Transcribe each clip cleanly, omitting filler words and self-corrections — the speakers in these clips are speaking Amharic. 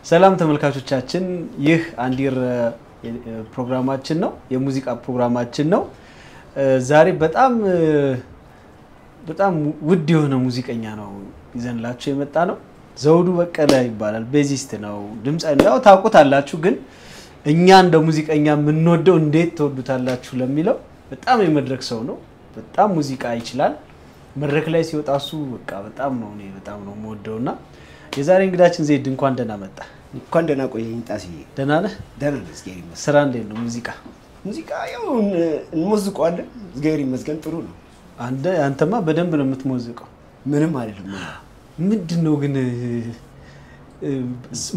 ሰላም ተመልካቾቻችን ይህ አንዲር ፕሮግራማችን ነው የሙዚቃ ፕሮግራማችን ነው ዛሬ በጣም ውድ የሆነ ሙዚቀኛ ነው ይዘንላችሁ የመጣ ነው ዘውዱ በቀለ ይባላል ቤዚስት ነው ድምጻይ ነው ያው ታውቁታላችሁ ግን እኛ እንደ ሙዚቀኛ ምን ወደው እንዴት ተወዱታላችሁ ለሚለው በጣም የመድረክ ሰው ነው በጣም ሙዚቃ ይችላል መድረክ ላይ ሲወጣሱ በቃ በጣም ነው ሞደውና የዛሬ እንግዳችን ዘይድ እንኳን ደህና መጣ እንኳን ደህና ቆየኝ ጣሲ ደህና ነህ ደህና ነኝ ዝጌሪ መስገን ስራ እንዴት ነው ሙዚቃ ያው እንሞዝቀዋለን ዝጌሪ መስገን ጥሩ ነው አንተማ በደንብ ነው የምትሞዝቀው ምንም አይደለም ምንድነው ግን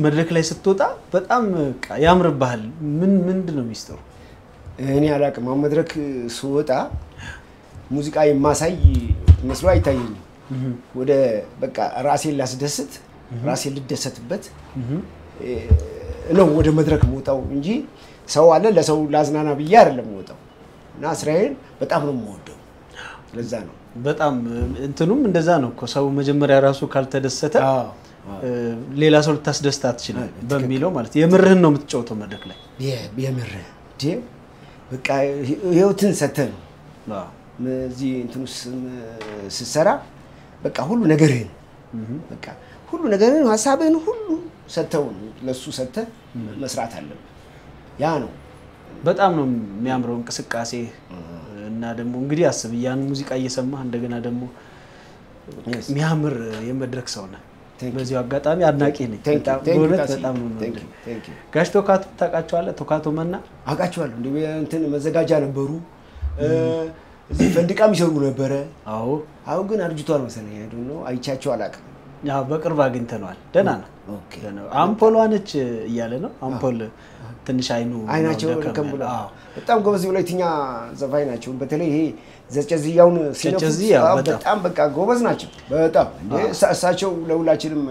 መድረክ ላይ ስትወጣ በጣም ያምርብሃል ምንድነው ሚስጥሩ እኔ አላቅም መድረክ ስወጣ ሙዚቃ የማሳይ መስሎ አይታየኝም ወደ በቃ ራሴን ላስደስት ራሴን ልደሰትበት ነው ወደ መድረክ ሞጣው እንጂ ሰው አለ ለሰው ላዝናና ብዬ አይደለም ሞጣው እና እስራኤል በጣም ነው የምወደው ለዛ ነው በጣም እንትኑም እንደዛ ነው እኮ ሰው መጀመሪያ ራሱ ካልተደሰተ ሌላ ሰው ልታስደስታ አትችልም በሚለው ማለት የምርህን ነው የምትጫወተው መድረክ ላይ የምርህ በቃ ህይወትን ሰተን እዚህ እንትኑስ ስሰራ በቃ ሁሉ ነገርህን በቃ ሁሉ ነገርህን ሐሳብህን ሁሉ ሰተው ለሱ ሰተ መስራት አለበት ያ ነው በጣም ነው የሚያምረው እንቅስቃሴ እና ደግሞ እንግዲህ አስብ ያን ሙዚቃ እየሰማህ እንደገና ደግሞ የሚያምር የመድረክ ሰው ነህ በዚህ አጋጣሚ አድናቂ ነኝ በጣም ነው ጋሽ ቶካቶ ታውቃቸዋለህ ቶካቶ መና አውቃቸዋለሁ እንዴ እንትን መዘጋጃ ነበሩ እዚህ ፈንድቃም ይሰሩ ነበር አው ግን አርጅቷል መሰለኝ አይደል ነው አይቻቸው አላቀም ያ በቅርብ አግኝተናል ደህና ነው ኦኬ አምፖል ዋነች እያለ ነው አምፖል ትንሽ አይናቸው ከብላ በጣም ጎበዝ ብለይትኛ ዘፋኝ ናቸው በተለይ ይሄ ዘጨዝያውን ሲነፉ በጣም በቃ ጎበዝ ናቸው በጣም እሳቸው ለሁላችንም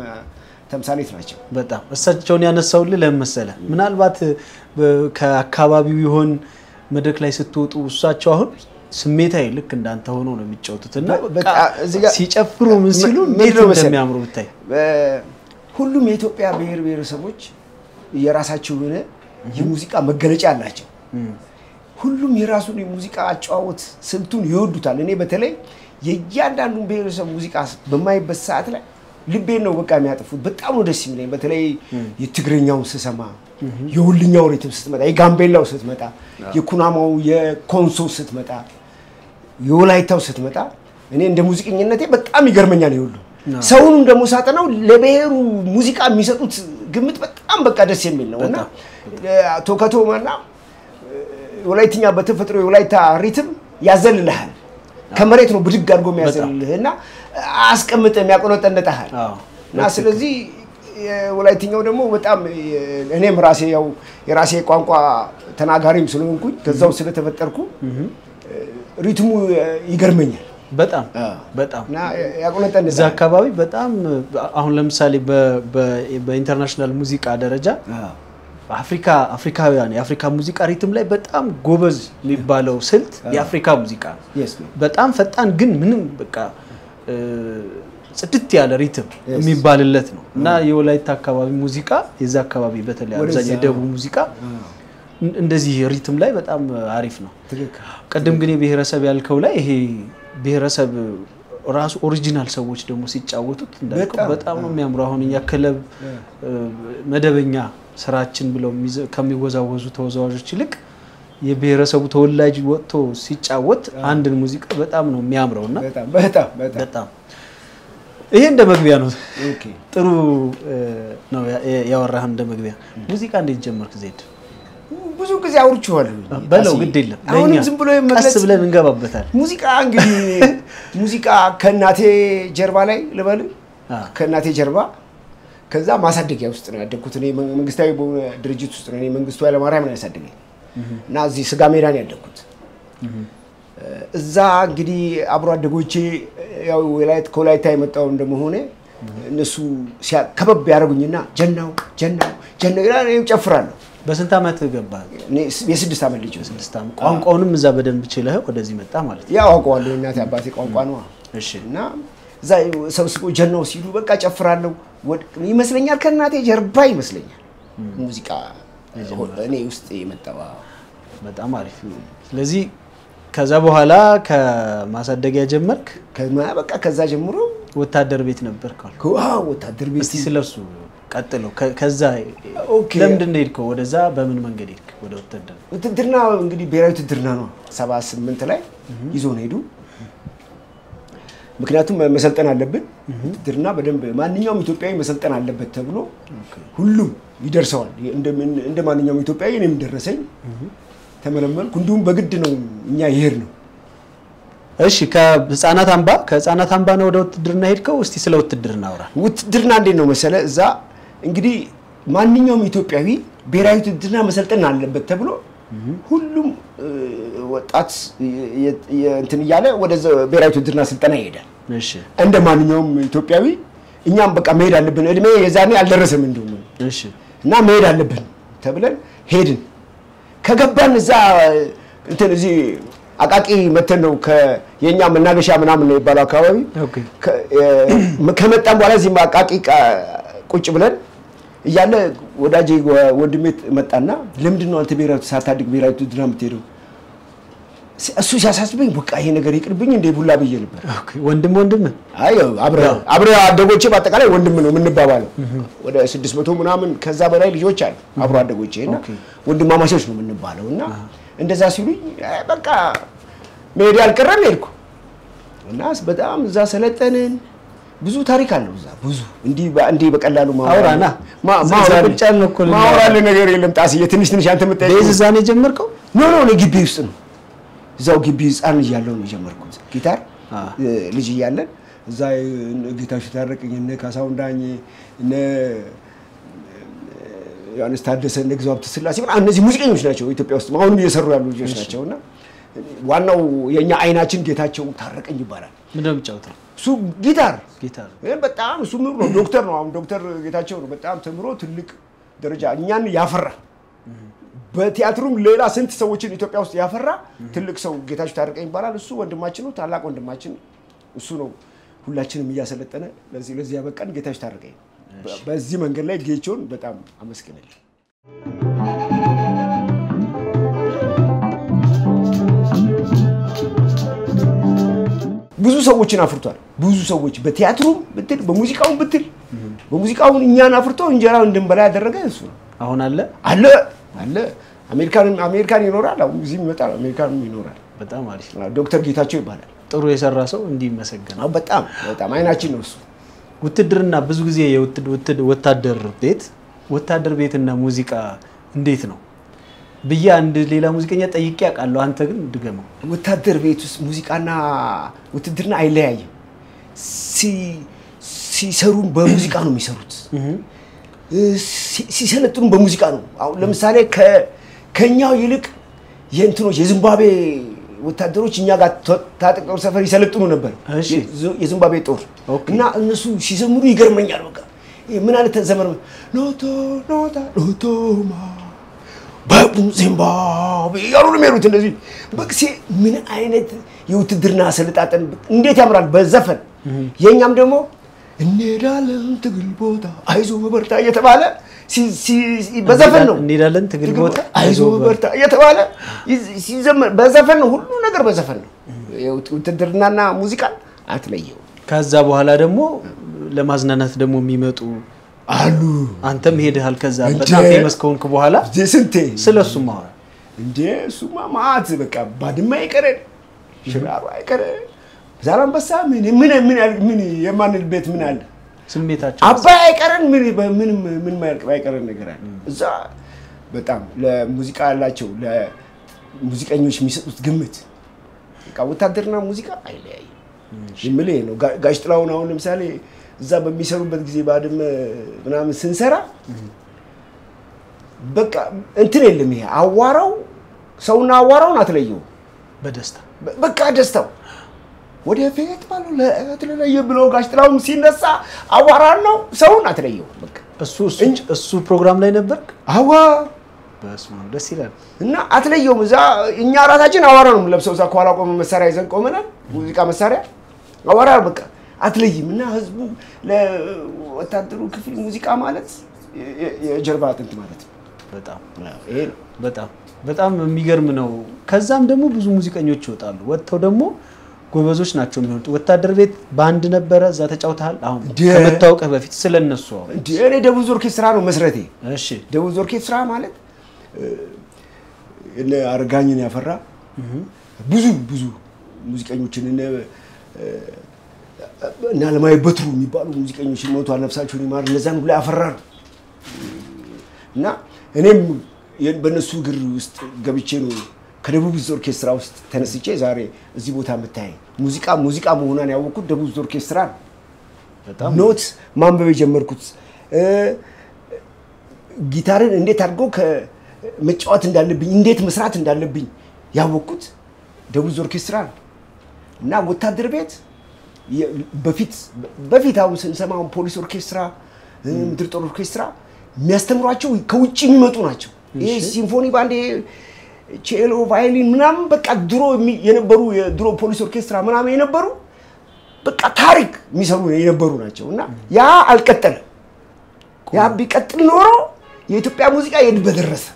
ተምሳሌት ናቸው በጣም እሳቸውን ያነሳውልህ ለምሳሌ ምናልባት ከአካባቢው ይሆን መድረክ ላይ ስትወጡ እሳቸው አሁን ስሜታዊ ልክ እንዳንተ ሆኖ ነው የሚጫወቱትና በቃ ሲጨፍሩ ምን ሲሉ እንደሚያምሩ ብታይ ሁሉም የኢትዮጵያ ብሔረሰቦች የራሳቸው ሆነ የሙዚቃ መገለጫ አላቸው ሁሉም የራሱን የሙዚቃ አጫዋወት ስልቱን ይወዱታል እኔ በተለይ የእያንዳንዱን ብሔረሰብ ሙዚቃ በማይበት ሰዓት ላይ ልቤን ነው በቃ የሚያጠፉት በጣም ነው ደስ የሚለኝ በተለይ የትግረኛው ስሰማ የሁልኛው ሪትም ስትመጣ የጋምቤላው ስትመጣ የኩናማው የኮንሶ ስትመጣ የወላይታው ስትመጣ እኔ እንደ ሙዚቀኝነቴ በጣም ይገርመኛል ይሁሉ ሰውንም ደግሞ ሳጠናው ለብሔሩ ሙዚቃ የሚሰጡት ግምት በጣም በቃ ደስ የሚል ነውና ቶከቶማና ወላይትኛ በተፈጥሮ የወላይታ ሪትም ያዘልልሃል ከመሬት ነው ብድግ አድርጎ የሚያዘልልህና አስቀምጠ የሚያቆነጠነጣሃል እና ስለዚህ ወላይትኛው ደግሞ በጣም እኔም ራሴ ያው የራሴ ቋንቋ ተናጋሪም ስለሆንኩኝ ከዛው ስለተፈጠርኩ ሪትሙ ይገርመኛል በጣም እና ያቆነጠነጣ እዛ አካባቢ በጣም አሁን ለምሳሌ በኢንተርናሽናል ሙዚቃ ደረጃ አፍሪካውያን የአፍሪካ ሙዚቃ ሪትም ላይ በጣም ጎበዝ የሚባለው ስልት የአፍሪካ ሙዚቃ በጣም ፈጣን ግን ምንም በቃ ጽድት ያለ ሪትም የሚባልለት ነው እና የወላይታ አካባቢ ሙዚቃ የዛ አካባቢ በተለይ አብዛኛው የደቡብ ሙዚቃ እንደዚህ ሪትም ላይ በጣም አሪፍ ነው ቀደም ግን የብሔረሰብ ያልከው ላይ ይሄ ብሔረሰብ ራሱ ኦሪጂናል ሰዎች ደግሞ ሲጫወቱት እንዳልከው በጣም ነው የሚያምሩ አሁን እኛ ክለብ መደበኛ ስራችን ብለው ከሚወዛወዙ ተወዛዋዦች ይልቅ የብሔረሰቡ ተወላጅ ወጥቶ ሲጫወት አንድን ሙዚቃ በጣም ነው የሚያምረውና በጣም ይሄ እንደ መግቢያ ነው ኦኬ ጥሩ ነው ያወራህ እንደ መግቢያ ሙዚቃ እንዴት ጀመርክ ዘይድ ብዙ ጊዜ አውርቼዋለሁ በለው ግድ የለም አሁን ዝም ብሎ ቀስ ብለን እንገባበታል ሙዚቃ እንግዲህ ሙዚቃ ከናቴ ጀርባ ላይ ልበል ከናቴ ጀርባ ከዛ ማሳደጊያ ውስጥ ነው ያደኩት እኔ መንግስታዊ ድርጅት ውስጥ ነው እኔ መንግስቱ ኃይለማርያም ነው ያሳደገኝ እና እዚህ ስጋ ሜዳን ያደኩት እዛ እንግዲህ አብሮ አደጎቼ ያው ወላይታ የመጣው እንደመሆነ እነሱ ሲያከበብ ያረጉኝና ጀናው ይላል ጨፍራለሁ በስንት አመት ገባ የ6 አመት ልጅ 6 አመት ቋንቋውንም እዛ በደንብ ችለህ ወደዚህ መጣ ማለት ያው አውቀዋለሁ እናቴ አባቴ ቋንቋ ነው እሺ እና እዛ ሰብስቦ ጀናው ሲሉ በቃ ጨፍራለሁ ይመስለኛል ከእናቴ ጀርባ ይመስለኛል ሙዚቃ እኔ ውስጥ የመጣው በጣም አሪፍ ስለዚህ ከዛ በኋላ ከማሳደጊያ ጀመርክ በቃ ከዛ ጀምሮ ወታደር ቤት ነበርክ ወታደር ቤት እስቲ ስለሱ ቀጥለው ከዛ ለምንድን ነው ሄድከው ወደዛ በምን መንገድ ሄድክ ወደ ውትድርና እንግዲህ ብሔራዊ ውትድርና ነው 78 ላይ ይዞን ሄዱ ምክንያቱም መሰልጠን አለብን ውትድርና በደንብ ማንኛውም ኢትዮጵያዊ መሰልጠን አለበት ተብሎ ሁሉም ይደርሰዋል እንደ ማንኛውም ኢትዮጵያዊ እኔም ደረሰኝ ተመለመልኩ እንዲሁም በግድ ነው እኛ ይሄር ነው እሺ ከህፃናት አምባ ነው ወደ ውትድርና ሄድከው እስቲ ስለ ውትድርና አውራ ውትድርና እንዴት ነው መሰለ እዛ እንግዲህ ማንኛውም ኢትዮጵያዊ ብሔራዊ ውትድርና መሰልጠን አለበት ተብሎ ሁሉም ወጣት እንትን ይያለ ወደ ብሔራዊ ውትድርና ስልጠና ይሄዳል እሺ እንደ ማንኛውም ኢትዮጵያዊ እኛም በቃ መሄድ አለብን እድሜ የዛኔ አልደረሰም እንደውም እሺ እና መሄድ አለብን ተብለን ሄድን ከገባን እዛ እንትን እዚህ አቃቂ መተን ነው ከየኛ መናገሻ ምናምን ነው ይባላል አካባቢ ከመጣን በኋላ እዚህ አቃቂ ቁጭ ብለን እያለ ወዳጄ ወንድሜ መጣና ለምንድን ነው አንተ ብሔራዊ ሳታድግ ብሔራዊ ውትድርና የምትሄደው እሱ ሲያሳስበኝ በቃ ይሄ ነገር ይቅርብኝ እንደ ቡላ ብዬ ነበር ወንድም አይ አብረ አደጎቼ በአጠቃላይ ወንድም ነው የምንባባለው ወደ 600 ምናምን ከዛ በላይ ልጆች አሉ አብሮ አደጎቼና ወንድማማቾች ነው የምንባለውና እንደዛ ሲሉኝ በቃ መሄድ ያልቀረን ሄድኩ እና በጣም እዛ ሰለጠንን ብዙ ታሪክ አለው እዛ ብዙ እንዲ በቀላሉ አውራና ማውራለ ነገር የለም ጣስዬ ትንሽ አንተ መጣይ እዛ ነው ጀመርከው ኖ ግቢ ውስጥ ነው እዛው ግቢ ህፃን እያለሁ ነው የጀመርኩት ጊታር ልጅ እያለን እዛ ጊታር ሲታረቅኝ እነ ካሳሁን ዳኜ እነ ዮሐንስ ታደሰ እነ ግዛው ተስላሴ እነዚህ ሙዚቀኞች ናቸው ኢትዮጵያ ውስጥ አሁንም እየሰሩ ያሉ ልጆች ናቸውና ዋናው የኛ አይናችን ጌታቸው ታረቀኝ ይባላል ምንድነው የሚጫወተው እሱ ጊታር በጣም እሱ ምሩ ነው ዶክተር ነው አሁን ዶክተር ጌታቸው ነው በጣም ተምሮ ትልቅ ደረጃ እኛን ያፈራ በቲያትሩም ሌላ ስንት ሰዎችን ኢትዮጵያ ውስጥ ያፈራ ትልቅ ሰው ጌታቸው ታረቀኝ ይባላል እሱ ወንድማችን ነው ታላቅ ወንድማችን እሱ ነው ሁላችንም እያሰለጠነ ለዚህ ያበቃን ጌታቸው ታረቀኝ በዚህ መንገድ ላይ ጌቾን በጣም አመስግነልኝ ብዙ ሰዎችን አፍርቷል ብዙ ሰዎች በቲያትሩም ብትል በሙዚቃው እኛን አፍርቶ እንጀራው እንድንበላ ያደረገ እሱ ነው አሁን አለ አሜሪካን ይኖራል አሁን እዚህ ይመጣል አሜሪካን ይኖራል በጣም አሪፍ ዶክተር ጌታቸው ይባላል ጥሩ የሰራ ሰው እንዲመሰገን በጣም አይናችን ነው እሱ ውትድርና ብዙ ጊዜ ወታደር ቤትና ሙዚቃ እንዴት ነው ብያ አንድ ሌላ ሙዚቀኛ ጠይቄ ያውቃለሁ አንተ ግን ድገመው ወታደር ቤት ውስጥ ሙዚቃና ውትድርና አይለያይም ሲሰሩን በሙዚቃ ነው የሚሰሩት ሲሰለጥኑ በሙዚቃ ነው አሁን ለምሳሌ ከኛው ይልቅ የእንትኖች የዚምባብዌ ወታደሮች እኛ ጋር ታጥቀው ሰፈር ይሰለጥኑ ነበር የዚምባብዌ ጦር እና እነሱ ሲዘምሩ ይገርመኛል በቃ ምን አለ ተዘመረ ኖቶማ ባቡም ዚምባብዌ ያሉ ነው የሚሉት እንደዚህ በቃ ምን አይነት የውትድርና ሰለጣጠን እንዴት ያምራል በዘፈን የኛም ደግሞ እንሄዳለን ትግል ቦታ አይዞ በርታ እየተባለ በዘፈን ነው እንሄዳለን ትግል ቦታ አይዞ በርታ እየተባለ ሲዘመር በዘፈን ነው ሁሉ ነገር በዘፈን ነው የውትድርናና ሙዚቃ አትለየው ከዛ በኋላ ደግሞ ለማዝናናት ደግሞ የሚመጡ አሉ አንተም ሄደሃል ከዛ በጣም ፌመስ ከሆንክ በኋላ ስንቴ ስለሱ ማውራ እንዴ እሱማ ማት በቃ ባድማ አይቀረን ሽራሩ አይቀረን ዛራምበሳ ምን የማንል ቤት ምን አለ ስሜታቸው አባይ አይቀረን ምን አይቀረን ነገር አለ እዛ በጣም ለሙዚቃ ያላቸው ለሙዚቀኞች የሚሰጡት ግምት በቃ ወታደርና ሙዚቃ አይለያይም ይምልህ ነው ጋሽ ጥላውን አሁን ለምሳሌ እዛ በሚሰሩበት ጊዜ ባድም ምናምን ስንሰራ በቃ እንትን የለም ይሄ አዋራው ሰውና አዋራውን አትለየው በደስታ በቃ ደስታው ወደ ፌት ባለው ለተለየ ብሎ ጋሽ ጥላውን ሲነሳ አዋራን ነው ሰውን አትለየው በቃ እሱ ፕሮግራም ላይ ነበር አዋ በስመ አብ ደስ ይላል እና አትለየው እዛ እኛ ራሳችን አዋራ ነው ለብሰው እዛ ኳላ ቆመ መሳሪያ ይዘን ቆመናል ሙዚቃ መሳሪያ አዋራ በቃ አትለይም እና ህዝቡ ለወታደሩ ክፍል ሙዚቃ ማለት የጀርባ አጥንት ማለት ነው። በጣም ይሄ በጣም የሚገርም ነው። ከዛም ደግሞ ብዙ ሙዚቀኞች ይወጣሉ ወጥተው ደግሞ ጎበዞች ናቸው የሚሆኑት። ወታደር ቤት ባንድ ነበረ እዛ ተጫውተሃል? አሁን ከመታወቅህ በፊት ስለነሱ እኔ ደቡብ ኦርኬስትራ ነው መስረቴ። እሺ ደቡብ ኦርኬስትራ ማለት እነ አርጋኝን ያፈራ ብዙ ሙዚቀኞችን እና ለማይ በትሩ የሚባሉ ሙዚቀኞች ሞቷል ነፍሳቸውን ይማር እነዛን ሁሉ ያፈራ ነው እና እኔም በነሱ ግር ውስጥ ገብቼ ነው ከደቡብ ኦርኬስትራ ውስጥ ተነስቼ ዛሬ እዚህ ቦታ መጣይ ሙዚቃ መሆኗን ያወቅኩት ደቡብ ኦርኬስትራ ነው። በጣም ኖት ማንበብ የጀመርኩት ጊታርን እንዴት አድርጎ ከመጫወት እንዳለብኝ እንዴት መስራት እንዳለብኝ ያወቅኩት ደቡብ ኦርኬስትራ ነው እና ወታደር ቤት በፊት አሁን ስንሰማው ፖሊስ ኦርኬስትራ ምድር ጦር ኦርኬስትራ የሚያስተምሯቸው ከውጭ የሚመጡ ናቸው። ይሄ ሲምፎኒ ባንድ ቼሎ ቫዮሊን ምናምን በቃ ድሮ የነበሩ የድሮ ፖሊስ ኦርኬስትራ ምናምን የነበሩ በቃ ታሪክ የሚሰሩ የነበሩ ናቸው እና ያ አልቀጠለም። ያ ቢቀጥል ኖሮ የኢትዮጵያ ሙዚቃ የት በደረሰ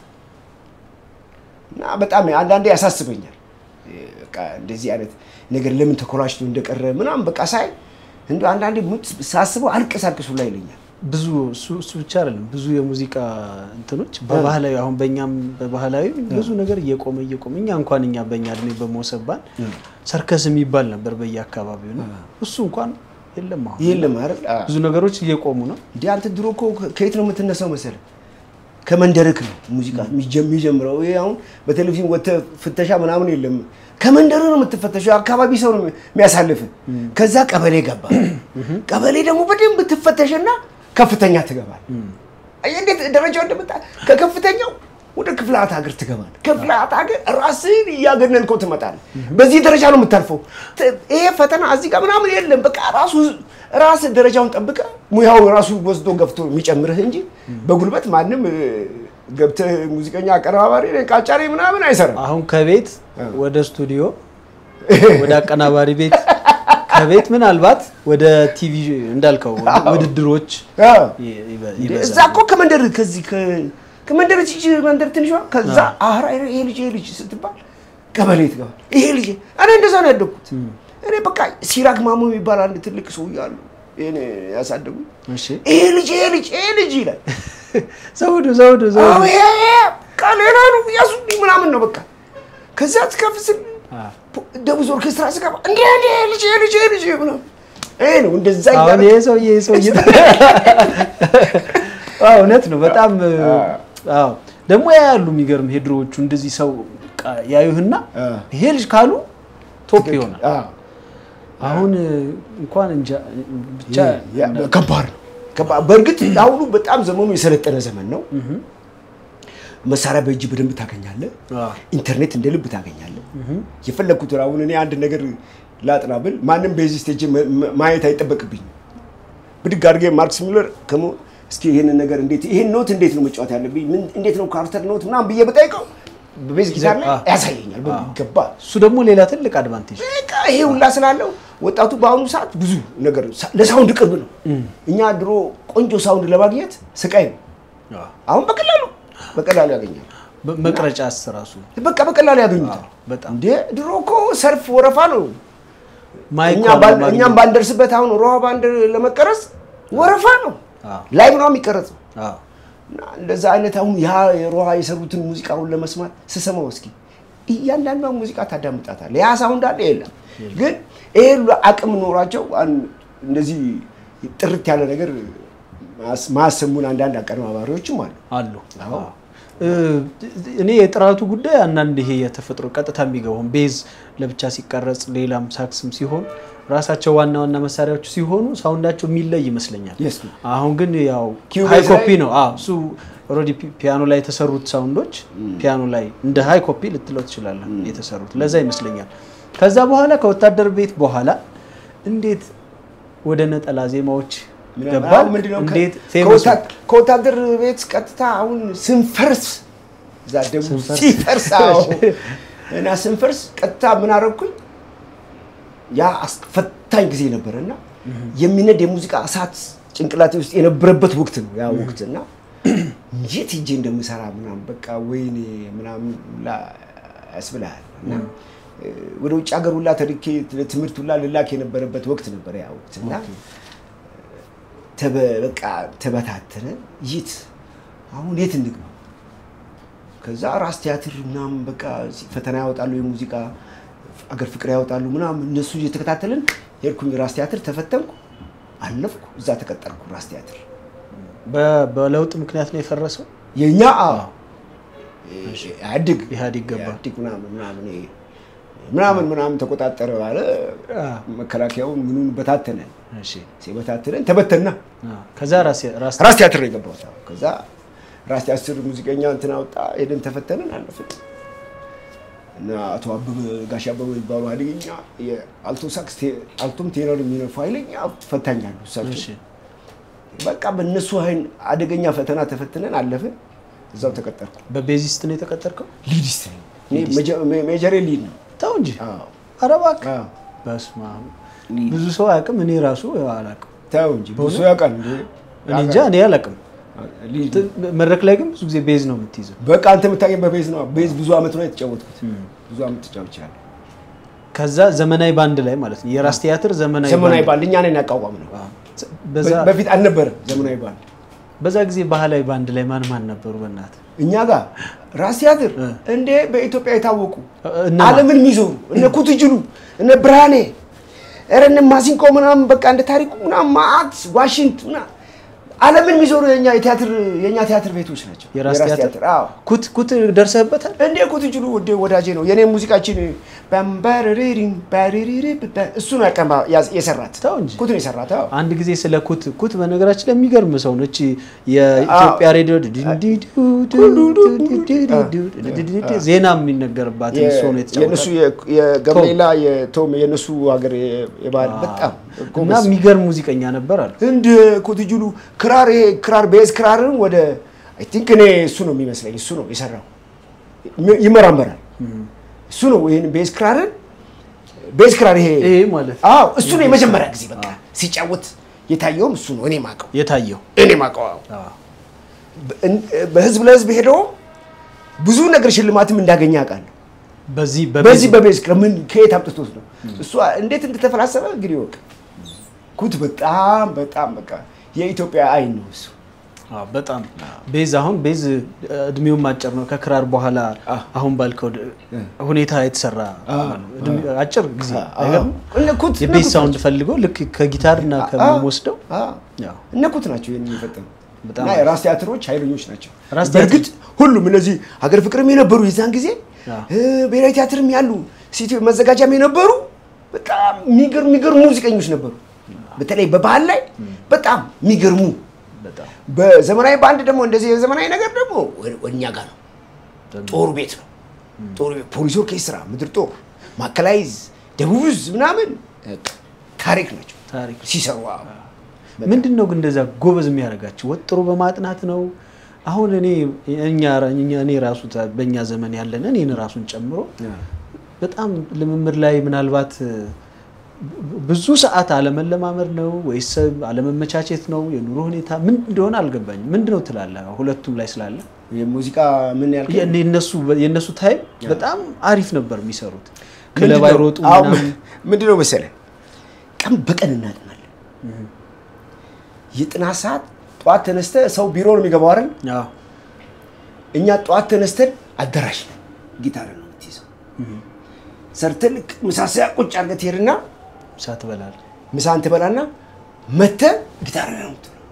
እና በጣም አንዳንዴ ያሳስበኛል። በቃ እንደዚህ አይነት ነገር ለምን ተኮላሽቶ እንደቀረ ምናምን በቃ ሳይ እንደው አንዳንዴ ሳስበው አልቀሳቅሱ ላይ ይለኛል። ብዙ እሱ ብቻ አይደለም ብዙ የሙዚቃ እንትኖች በባህላዊ አሁን በእኛም በባህላዊ ብዙ ነገር እየቆመ እኛ እንኳን እኛ በእኛ እድሜ በመወሰባን ሰርከስ የሚባል ነበር በየአካባቢው ነው። እሱ እንኳን የለም አይደል? ብዙ ነገሮች እየቆሙ ነው። እንዴ አንተ ድሮ እኮ ከየት ነው የምትነሳው መሰለ? ከመንደርክ ነው ሙዚቃ የሚጀምረው። ይሄ አሁን በቴሌቪዥን ወተ ፍተሻ ምናምን የለም። ከመንደር ነው የምትፈተሸው። አካባቢ ሰው ነው የሚያሳልፍ። ከዛ ቀበሌ ገባ። ቀበሌ ደግሞ በደንብ ትፈተሽና ከፍተኛ ትገባል። እንዴት ደረጃው እንደመጣ ከከፍተኛው ወደ ክፍላት ሀገር ትገባል። ክፍላት ሀገር ራስን ያገነንከው ትመጣለህ። በዚህ ደረጃ ነው የምታልፈው። ይሄ ፈተና እዚህ ጋር ምናምን የለም። በቃ ራስ ደረጃውን ጠብቀ ሙያው ራሱ ወስዶ ገፍቶ የሚጨምርህ እንጂ በጉልበት ማንም ገብተህ ሙዚቀኛ አቀናባሪ ቃጫሪ ምናምን አይሰራም። አሁን ከቤት ወደ ስቱዲዮ ወደ አቀናባሪ ቤት ከቤት ምናልባት ወደ ቲቪ እንዳልከው ውድድሮች እዛ እኮ ከመንደር ከመንደር መንደር ትንሿ ከዛ አህራ ይሄ ልጅ ስትባል ቀበሌ ትገባል። ይሄ ልጅ እኔ እንደዛ ነው ያደኩት። እኔ በቃ ሲራክ ማሞ የሚባል አንድ ትልቅ ሰው ያሉ እኔ ያሳደጉ ይሄ ልጅ ይላል ዘውዱ ካሌላ ነው ያሱኝ ምናምን ነው በቃ ከዛ ትከፍስል ደቡብ ኦርኬስትራ ስገባ እንዴ ልጅ ምናምን ነው እንደዛ ይላል። አሁን ሰውዬ እውነት ነው በጣም ደግሞ ያያሉ የሚገርም ሄድሮቹ እንደዚህ ሰው ያዩህና ይሄ ልጅ ካሉ ቶፕ ይሆናል። አሁን እንኳን እንጃ ብቻ ከባድ ነው። በእርግጥ አሁኑ በጣም ዘመኑ የሰለጠነ ዘመን ነው። መሳሪያ በእጅ በደንብ ታገኛለህ። ኢንተርኔት እንደ ልብ ታገኛለህ። የፈለኩት አሁን እኔ አንድ ነገር ላጥና ብል ማንም በዚህ ስቴጅ ማየት አይጠበቅብኝ። ብድግ አድርጌ ማርክስ ሚለር እስኪ ይሄንን ነገር ይሄን ኖት እንዴት ነው መጫወት ያለብኝ እንዴት ነው ካርተር ኖት ምናምን ብዬ በጠይቀው በቤዝ ጊታር ላይ ያሳየኛል በሚገባ። እሱ ደግሞ ሌላ ትልቅ አድቫንቴጅ በቃ ይሄ ሁላ ስላለው ወጣቱ በአሁኑ ሰዓት ብዙ ነገር ለሳውንድ ቅርብ ነው። እኛ ድሮ ቆንጆ ሳውንድ ለማግኘት ስቃይ ነው። አሁን በቀላሉ ያገኛል። መቅረጫስ ራሱ በቃ በቀላሉ ያገኙታል። በጣም ድሮ እኮ ሰርፍ ወረፋ ነው። እኛም ባንደርስበት አሁን ሮሃ ባንድ ለመቀረጽ ወረፋ ነው። ላይ ነው የሚቀረጸው። እንደዛ አይነት አሁን ያ የሮሃ የሰሩትን ሙዚቃውን ለመስማት ስሰማው እስኪ እያንዳንዱ ሙዚቃ ታዳምጣታለህ። ያ ሳውንድ አለ የለም ግን ይሄ አቅም ኖራቸው እንደዚህ ጥርት ያለ ነገር ማሰሙን አንዳንድ አቀናባሪዎችም አሉ። እኔ የጥራቱ ጉዳይ አንዳንድ ይሄ የተፈጥሮ ቀጥታ የሚገባው ቤዝ ለብቻ ሲቀረጽ ሌላም ሳክስም ሲሆን ራሳቸው ዋና መሳሪያዎች ሲሆኑ ሳውንዳቸው የሚለይ ይመስለኛል። አሁን ግን ያው ሃይ ኮፒ ነው። እሱ ኦሬዲ ፒያኖ ላይ የተሰሩት ሳውንዶች ፒያኖ ላይ እንደ ሃይ ኮፒ ልትለው ትችላለህ የተሰሩት ለዛ ይመስለኛል። ከዛ በኋላ ከወታደር ቤት በኋላ እንዴት ወደ ነጠላ ዜማዎች ገባል? እንዴት ፌመስ ከወታደር ቤት ቀጥታ አሁን ስንፈርስ ዛደሙ ሲፈርሳው እና ስንፈርስ ቀጥታ ምን አረኩኝ? ያ አስፈታኝ ጊዜ ነበርና የሚነድ የሙዚቃ እሳት ጭንቅላቴ ውስጥ የነበረበት ወቅት ነው ያ ወቅትና የት ሄጄ እንደምሰራ ምናምን በቃ ወይኔ ምናምን ያስብላል እና ወደ ውጭ ሀገር ሁላ ተልኬ ለትምህርት ሁላ ልላክ የነበረበት ወቅት ነበር ያ ወቅትና በቃ ተበታተነ የት አሁን የት እንግባ ከዛ ራስ ቲያትር ምናምን በቃ ፈተና ያወጣሉ የሙዚቃ አገር ፍቅር ያወጣሉ ምናምን እነሱ እየተከታተልን ሄድኩኝ ራስ ቲያትር ተፈተንኩ አለፍኩ እዛ ተቀጠርኩ ራስ ቲያትር በለውጥ ምክንያት ነው የፈረሰው የኛ አድግ ኢህአዴግ ገባ አድግ ምናምን ተቆጣጠረ አለ መከላከያው ምኑን በታተነ እሺ ሲበታተነን ተበተና ከዛ ራስ ቲያትር የገባው ከዛ ራስ ቲያትር ሙዚቀኛ እንትና ወጣ ሄደን ተፈተነን አለፈን እና አቶ አበበ ጋሽ አበበ ይባሉ አድገኛ የአልቶ ሳክስ አልቶም ቴነር የሚነፋ ኃይለኛ ፈታኛሉ እሺ በቃ በእነሱ አይን አደገኛ ፈተና ተፈትነን አለፈን እዛው ተቀጠርኩ በቤዚስት ነው የተቀጠርከው ሊዲስት ነው ሜጀር ሊድ ነው ታው እንጂ አረባክ በስማ ብዙ ሰው ያቀም እኔ ራሱ አላቀም ታው እንጂ ብዙ ሰው ያቀም እንዴ እኔ እንጃ እኔ አላቀም መድረክ ላይ ግን ብዙ ጊዜ ቤዝ ነው የምትይዘው በቃ አንተ የምታገኝ በቤዝ ነው ቤዝ ብዙ አመት ነው የተጫወትኩት ብዙ አመት ተጫውቻለሁ ከዛ ዘመናዊ ባንድ ላይ ማለት ነው የራስ ቲያትር ዘመናዊ ባንድ እኛ ነን ያቋቋምነው በፊት አልነበረም ዘመናዊ ባንድ በዛ ጊዜ ባህላዊ ባንድ ላይ ማን ነበሩ በእናት እኛ ጋር ራስ ቲያትር እንደ በኢትዮጵያ የታወቁ ዓለምን የሚዞሩ እነ ኩትጅሉ እነ ብርሃኔ እረነ ማሲንቆ ምናምን በቃ እንደ ታሪኩ ምናምን ማአት ዋሽንግተን ዓለምን የሚዞሩ የኛ ቲያትር ቤቶች ናቸው የራስ ቲያትር ኩት ደርሰህበታል እንዴ ኩትጅሉ ወዳጄ ነው የኔ ሙዚቃችን ባምባሪሪን ባሪሪሪ እሱ ነው የሰራት ኩት ነው የሰራት አንድ ጊዜ ስለ ኩት በነገራችን ላይ የሚገርም ሰው ነው እቺ የኢትዮጵያ ሬዲዮ ዜና የሚነገርባት ሰው ነው የተጫወተው የነሱ የገብርኤላ የቶም የነሱ ሀገር የባል በጣም እና የሚገርም ሙዚቀኛ ነበር አለ እንደ ኩትጅሉ ክራር ቤዝ ክራርን ወደ አይ ቲንክ እኔ እሱ ነው የሚመስለኝ እሱ ነው የሰራው ይመራመራል እሱ ነው ይሄን ቤዝ ክራር ይሄ ማለት እሱ ነው የመጀመሪያ ጊዜ በቃ ሲጫወት የታየው እሱ ነው እኔ ማቀው በህዝብ ለህዝብ ሄዶ ብዙ ነገር ሽልማትም እንዳገኘ ያውቃል በዚህ በቤዝ ክራር ምን ከየት አምጥቶት ነው እሱ እንዴት እንደተፈላሰበ እንግዲህ ወቅ ኩት በጣም በቃ የኢትዮጵያ አይን ነው እሱ በጣም ቤዝ እድሜው ማጨር ነው ከክራር በኋላ አሁን ባልከው ሁኔታ የተሰራ አጭር ጊዜ አይገርም ኩት የቤዝ ሳውንድ ፈልገው ልክ ከጊታርና ከመወስደው ኩት ናቸው የሚፈጠሩ በጣም ራስ ቲያትሮች ኃይለኞች ናቸው በርግጥ ሁሉም እነዚህ ሀገር ፍቅርም የነበሩ የዛን ጊዜ ብሔራዊ ቲያትርም ያሉ ሲቲ መዘጋጃም የነበሩ በጣም የሚገርሙ ሙዚቀኞች ነበሩ በተለይ በባህል ላይ በጣም የሚገርሙ በዘመናዊ ባንድ ደግሞ እንደዚህ የዘመናዊ ነገር ደግሞ ወኛ ጋር ነው ጦር ቤት ነው ፖሊስ ኦርኬስትራ ምድር ጦር ማከላይዝ ደቡብዝ ምናምን ታሪክ ናቸው ሲሰሩ ምንድነው ግን እንደዛ ጎበዝ የሚያደርጋቸው ወጥሮ በማጥናት ነው አሁን እኔ ራሱ በእኛ ዘመን ያለን እኔን ራሱን ጨምሮ በጣም ልምምድ ላይ ምናልባት ብዙ ሰዓት አለመለማመድ ነው ወይስ አለመመቻቸት ነው የኑሮ ሁኔታ ምን እንደሆነ አልገባኝም ምንድነው ትላለህ ሁለቱም ላይ ስላለ የሙዚቃ ምን ያልከኝ የነሱ ታይም በጣም አሪፍ ነበር የሚሰሩት ክለብ አይሮጡ ምንድነው መሰለህ ቀን በቀን እናጥናለን የጥናት ሰዓት ጧት ተነስተ ሰው ቢሮ ነው የሚገባው አይደል እኛ ጧት ተነስተን አዳራሽ ነው ጊታር ነው የምትይዘው ሰርተን ምሳሳ ቁጭ አድርገህ ትሄድና ምሳን ትበላና መተ ጊታር ነው የምትለው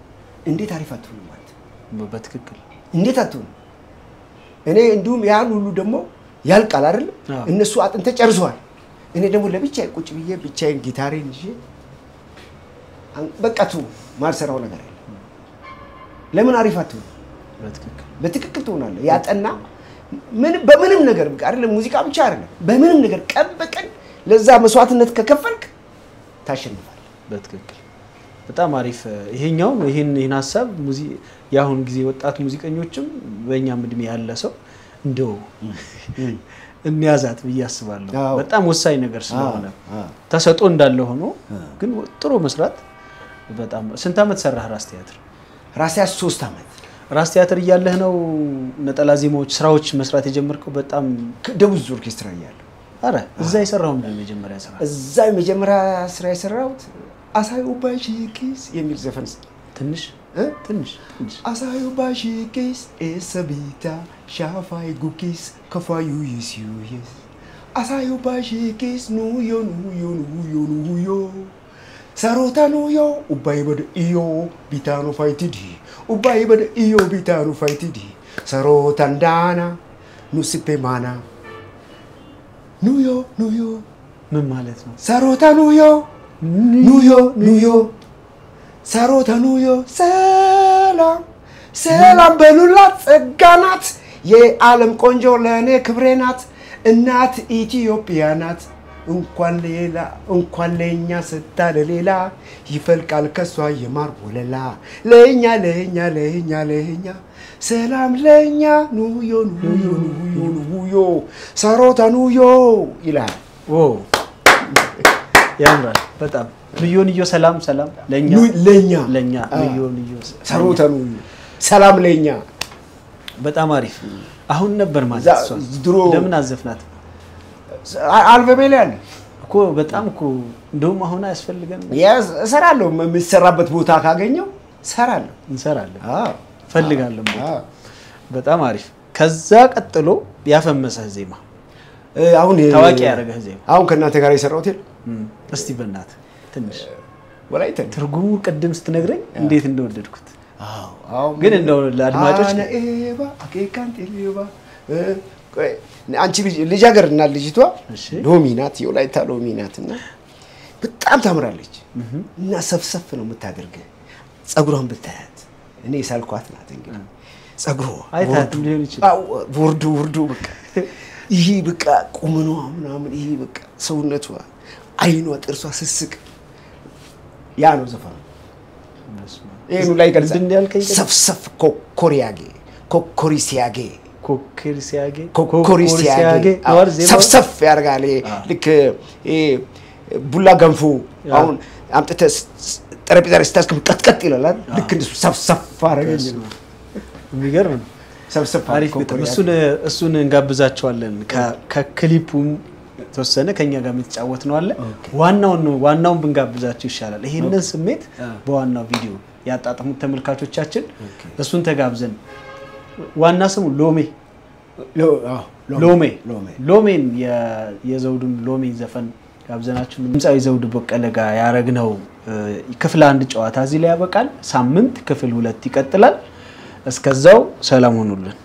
እንዴት አሪፍ አትሆንም ማለት በትክክል እንዴት አትሆንም እኔ እንዲሁም ያን ሁሉ ደግሞ ያልቃል አይደል እነሱ አጥንተ ጨርሰዋል እኔ ደግሞ ለብቻዬ ቁጭ ብዬ ብቻዬን ጊታሬን ይዤ በቃቱ ማልሰራው ነገር አለ ለምን አሪፍ አትሆንም በትክክል ትሆናለህ ያጠና በምንም ነገር አይደለም ሙዚቃ ብቻ አይደለም በምንም ነገር ቀን በቀን ለዛ መስዋዕትነት ከከፈልክ ታሸንፋለህ በትክክል በጣም አሪፍ ይሄን ሐሳብ ያሁን ጊዜ ወጣት ሙዚቀኞችም በእኛም እድሜ ያለ ሰው እንደው እንያዛት ብዬ አስባለሁ በጣም ወሳኝ ነገር ስለሆነ ተሰጦ እንዳለ ሆኖ ግን ጥሩ መስራት በጣም ስንት አመት ሰራህ ራስ ቲያትር? ራስ ቲያትር 3 አመት። ራስ ቲያትር እያለህ ነው ነጠላ ዜማዎች ስራዎች መስራት የጀመርከው? በጣም ደቡዝ ኦርኬስትራ እያለሁ። አረ እዛ የሰራው ምን የመጀመሪያ ስራ? እዛ የመጀመሪያ ስራ የሰራሁት አሳዩ ባሽኪስ የሚል ዘፈን ትንሽ አሳዩ ባሽኪስ ኤሰቢታ ሻፋይ ጉኪስ ከፋዩ ይሲዩስ አሳዩ ባሽኪስ ኑዮ sarota nuyo ubai bade iyo bitano faitidi ubai bade iyo bitano faitidi sarota ndana nusipe mana nuyo ምን ማለት ነው? sarota nuyo sarota nuyo ሰላም በሉላት ጸጋናት የዓለም ቆንጆ ለኔ ክብሬ ናት እናት ኢትዮጵያ ናት እንኳን ለኛ ስታለ ሌላ ይፈልቃል ከሷ የማር ወለላ ለኛ ሰላም ለኛ ኑዮ ሳሮታ ኑዮ ይላል። ያምራል በጣም ኑዮ ሰላም ለኛ ኑዮ ሳሮታ ኑዮ ሰላም ለኛ በጣም አሪፍ። አሁን ነበር ማለት ድሮ ለምን አዘፍናት? አልበሜ ላይ አለ እኮ በጣም እኮ እንደውም አሁን አያስፈልገን እሰራለሁ የምሰራበት ቦታ ካገኘው እንሰራለን ፈልጋለሁ በጣም አሪፍ። ከዛ ቀጥሎ ያፈመሰህ ዜማ አሁን ታዋቂ ያደረገህ ዜማ አሁን ከእናንተ ጋር የሰራሁት እስቲ በእናትህ ትንሽ ወላይታ ትርጉሙ ቅድም ስትነግረኝ እንዴት እንደወደድኩት ግን እንደው ለአድማጮች ኤባ አኬካንት ኤባ አንቺ ልጅ ሀገርና ልጅቷ ሎሚናት የወላይታ ሎሚናትና በጣም ታምራለች እና ሰፍሰፍ ነው የምታደርገ ጸጉሯን ብታያት እኔ ሳልኳት ናት እንግዲህ ጸጉሯ አይታት ሊሆን ይችላል ውርዱ በቃ ይሄ በቃ ቁመኗ ምናምን ይሄ በቃ ሰውነቷ አይኗ ጥርሷ ስስቅ ያ ነው ዘፈኑ ይሄን ላይ ገልጸ ሰፍሰፍ ኮኮሪሲያጌ ሰፍሰፍ ያርጋል ልክ ቡላ ገንፎ አሁን አምጥተ ጠረጴዛ ላይ ስታስቀም ቀጥቀጥ ይላል ልክ እንደሱ ሰፍሰፍ አረጋኝ ነው የሚገርም ሰፍሰፍ አሪፍ እሱን እንጋብዛቸዋለን ከክሊፑም ተወሰነ ከኛ ጋር የምትጫወት ነው አለ ዋናውን ብንጋብዛቸው ይሻላል ይሄንን ስሜት በዋናው ቪዲዮ ያጣጣሙት ተመልካቾቻችን እሱን ተጋብዘን ዋና ስሙ ሎሜን የዘውዱን ሎሜን ዘፈን ጋብዘናችሁ ድምጻዊ ዘውዱ በቀለ ጋር ያረግነው ክፍል 1 ጨዋታ እዚህ ላይ ያበቃል። ሳምንት ክፍል 2 ይቀጥላል። እስከዛው ሰላም ሁኑልን።